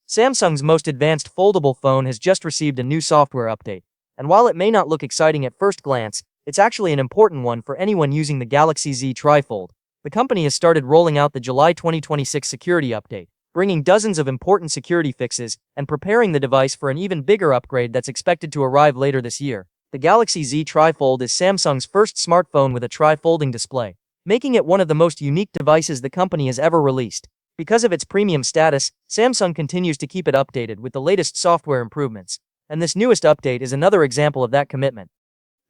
Samsung's most advanced foldable phone has just received a new software update, and while it may not look exciting at first glance, it's actually an important one for anyone using the Galaxy Z TriFold. The company has started rolling out the July 2026 security update, bringing dozens of important security fixes and preparing the device for an even bigger upgrade that's expected to arrive later this year. The Galaxy Z TriFold is Samsung's first smartphone with a tri-folding display, making it one of the most unique devices the company has ever released. Because of its premium status, Samsung continues to keep it updated with the latest software improvements, and this newest update is another example of that commitment.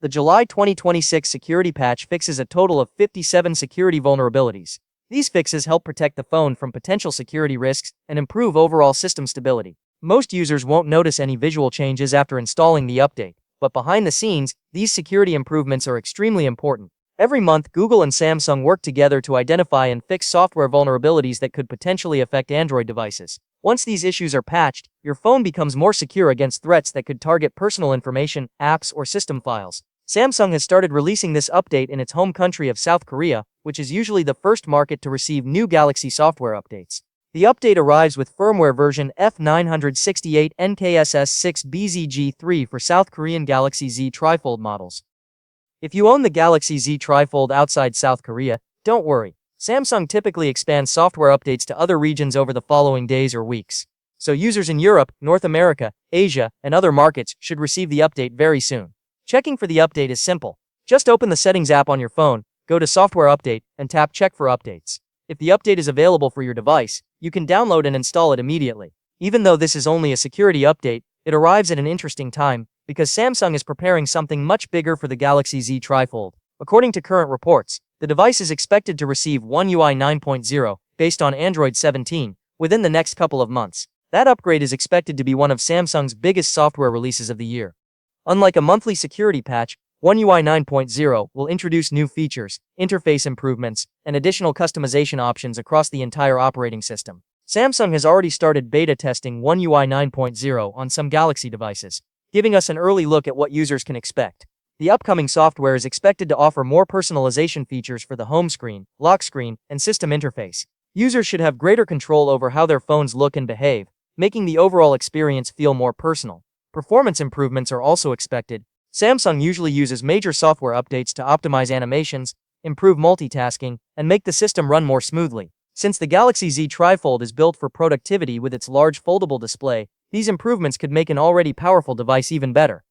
The July 2026 security patch fixes a total of 57 security vulnerabilities. These fixes help protect the phone from potential security risks and improve overall system stability. Most users won't notice any visual changes after installing the update, but behind the scenes, these security improvements are extremely important. Every month, Google and Samsung work together to identify and fix software vulnerabilities that could potentially affect Android devices. Once these issues are patched, your phone becomes more secure against threats that could target personal information, apps, or system files. Samsung has started releasing this update in its home country of South Korea, which is usually the first market to receive new Galaxy software updates. The update arrives with firmware version F968 NKSS6BZG3 for South Korean Galaxy Z TriFold models. If you own the Galaxy Z TriFold outside South Korea, don't worry. Samsung typically expands software updates to other regions over the following days or weeks. So users in Europe, North America, Asia, and other markets should receive the update very soon. Checking for the update is simple. Just open the Settings app on your phone, go to Software Update, and tap Check for Updates. If the update is available for your device, you can download and install it immediately. Even though this is only a security update, it arrives at an interesting time, because Samsung is preparing something much bigger for the Galaxy Z TriFold. According to current reports, the device is expected to receive One UI 9.0, based on Android 17, within the next couple of months. That upgrade is expected to be one of Samsung's biggest software releases of the year. Unlike a monthly security patch, One UI 9.0 will introduce new features, interface improvements, and additional customization options across the entire operating system. Samsung has already started beta testing One UI 9.0 on some Galaxy devices, giving us an early look at what users can expect. The upcoming software is expected to offer more personalization features for the home screen, lock screen, and system interface. Users should have greater control over how their phones look and behave, making the overall experience feel more personal. Performance improvements are also expected. Samsung usually uses major software updates to optimize animations, improve multitasking, and make the system run more smoothly. Since the Galaxy Z TriFold is built for productivity with its large foldable display, these improvements could make an already powerful device even better.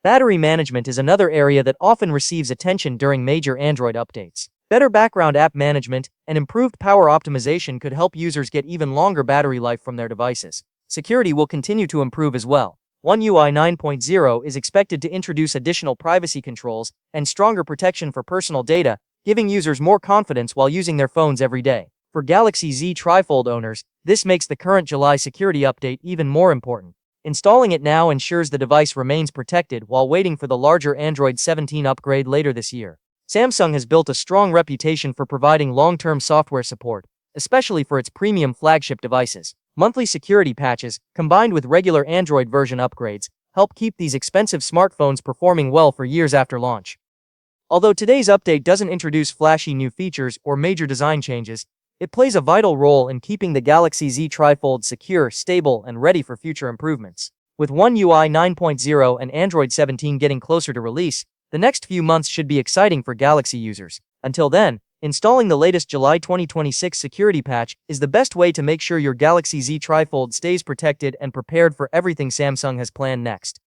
Battery management is another area that often receives attention during major Android updates. Better background app management and improved power optimization could help users get even longer battery life from their devices. Security will continue to improve as well. One UI 9.0 is expected to introduce additional privacy controls and stronger protection for personal data, giving users more confidence while using their phones every day. For Galaxy Z TriFold owners, this makes the current July security update even more important. Installing it now ensures the device remains protected while waiting for the larger Android 17 upgrade later this year. Samsung has built a strong reputation for providing long-term software support, especially for its premium flagship devices. Monthly security patches, combined with regular Android version upgrades, help keep these expensive smartphones performing well for years after launch. Although today's update doesn't introduce flashy new features or major design changes, it plays a vital role in keeping the Galaxy Z TriFold secure, stable, and ready for future improvements. With One UI 9.0 and Android 17 getting closer to release, the next few months should be exciting for Galaxy users. Until then, installing the latest July 2026 security patch is the best way to make sure your Galaxy Z TriFold stays protected and prepared for everything Samsung has planned next.